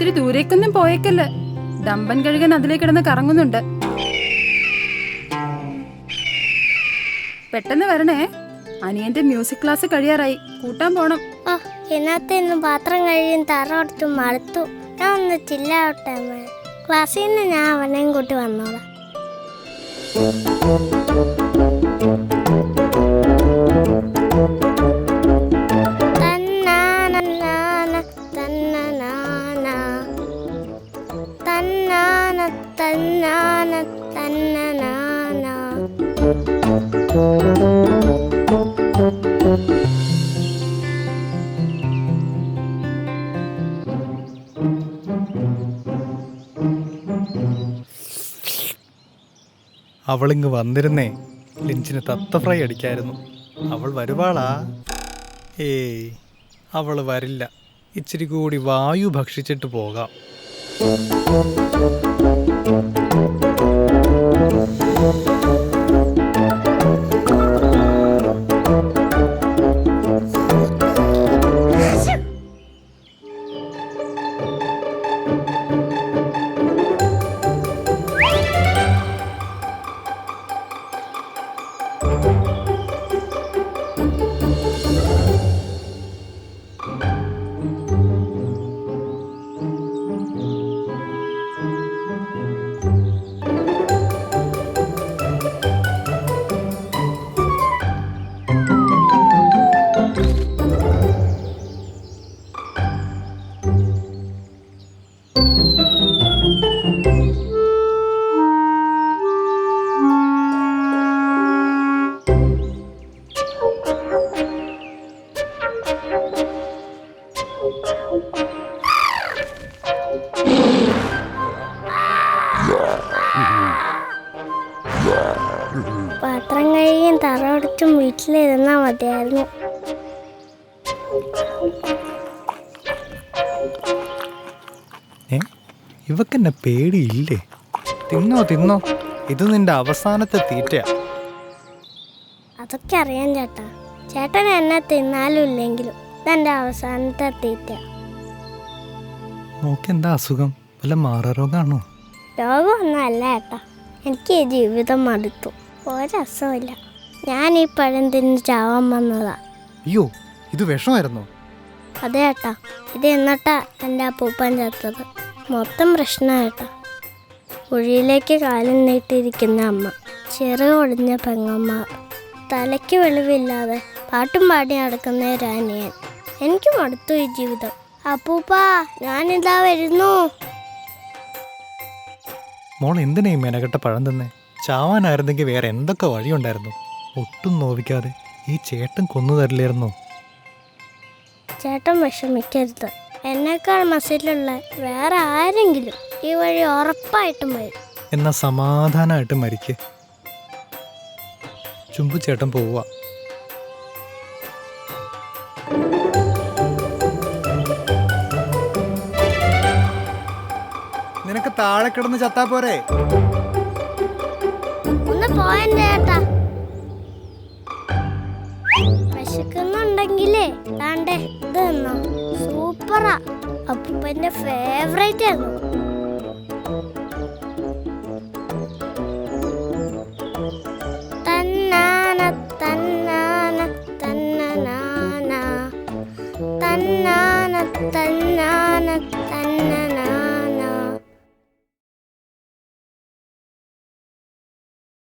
ഒത്തിരി ദൂരേക്കൊന്നും പോയേക്കല്ല. ഡമ്പൻ കഴുകൻ അതിലേക്ക് കിടന്ന് കറങ്ങുന്നുണ്ട്. പെട്ടെന്ന് വരണേ, അനിയന്റെ മ്യൂസിക് ക്ലാസ് കഴിയാറായി. കൂട്ടാൻ പോണം. ഇന്നത്തെ പാത്രം കഴിയും തറോടത്ത് മടുത്തു. ഞാൻ ഒന്ന് ചില്ലാവട്ടെ. ക്ലാസ്സിൽ നിന്ന് ഞാൻ അവനെയും കൂട്ടി വന്നോളാം. അവളിങ്ങ് വന്നിരുന്നേ, ലിഞ്ചിന് തത്ത ഫ്രൈ അടിക്കായിരുന്നു. അവൾ വരുവാളാ? ഏയ്, അവൾ വരില്ല. ഇച്ചിരി കൂടി വായു ഭക്ഷിച്ചിട്ട് പോകാം. പാത്രം കഴിയും തറോടച്ചും വീട്ടിലിരുന്നാ മതിയായിരുന്നു. ഇവക്കെന്നെ പേടിയില്ലേ? തിന്നോ തിന്നോ, ഇത് നിന്റെ അവസാനത്തെ തീറ്റയാ. അതൊക്കെ അറിയാൻ ചേട്ടാ. ചേട്ടൻ എന്നെ തിന്നാലും ഇല്ലെങ്കിലും ഇതെന്റെ അവസാനത്തെ തീറ്റ. നോക്കെന്താ അസുഖം? വല്ല മാറാരോഗാണോ? രോഗമൊന്നും അല്ല ചേട്ടാ. എനിക്ക് ഈ ജീവിതം മടുത്തു. ഒരസമില്ല. ഞാൻ ഈ പഴം തിന്ന് ചാവാൻ വന്നതാ. അയ്യോ, ഇത് വിഷമായിരുന്നോ? അതെ ചേട്ടാ, ഇത് എന്നിട്ടാ എൻ്റെ അപ്പൂപ്പൻ ചത്തത്. മൊത്തം പ്രശ്നമായിട്ടാ. കുഴിയിലേക്ക് കാലം നീട്ടിയിരിക്കുന്ന അമ്മ, ചെറു ഒടിഞ്ഞ പെങ്ങന്മാർ, തലയ്ക്ക് വെളിവില്ലാതെ പാട്ടും പാടി നടക്കുന്ന ഒരു അനിയൻ. എനിക്ക് മടുത്തു ഈ ജീവിതം. അപ്പൂപ്പാ, ഞാനിതാ വരുന്നു. മോൾ എന്തിനാ ഈ മെനക്കെട്ട പഴം തന്നെ? ചാവാനായിരുന്നെങ്കിൽ വേറെ എന്തൊക്കെ വഴിയുണ്ടായിരുന്നു. ഒട്ടും നോവിക്കാതെ ഈ ചേട്ടൻ കൊന്നു തരില്ലായിരുന്നോ? ചേട്ടൻ വിഷമിക്കരുത്. എന്നേക്കാൾ മസിലുള്ള വേറെ ആരെങ്കിലും ഈ വഴി ഉറപ്പായിട്ടും വരും. എന്നാ സമാധാനമായിട്ട് മരിക്ക്. ചുമ്പു ചേട്ടൻ പോവുക. നിനക്ക് താഴെ കിടന്ന് ചത്താ പോരെ? ഒന്ന് പോയെന്റെ ചേട്ടാ. വിശക്കുന്നുണ്ടെങ്കിലേ താണ്ടേ ഇത് തന്നോ. സൂപ്പറാ. അപ്പൂപ്പന്റെ ഫേവറേറ്റ് ആയിരുന്നു. തന്നാന തന്നാന തന്നനാന തന്നാന തന്ന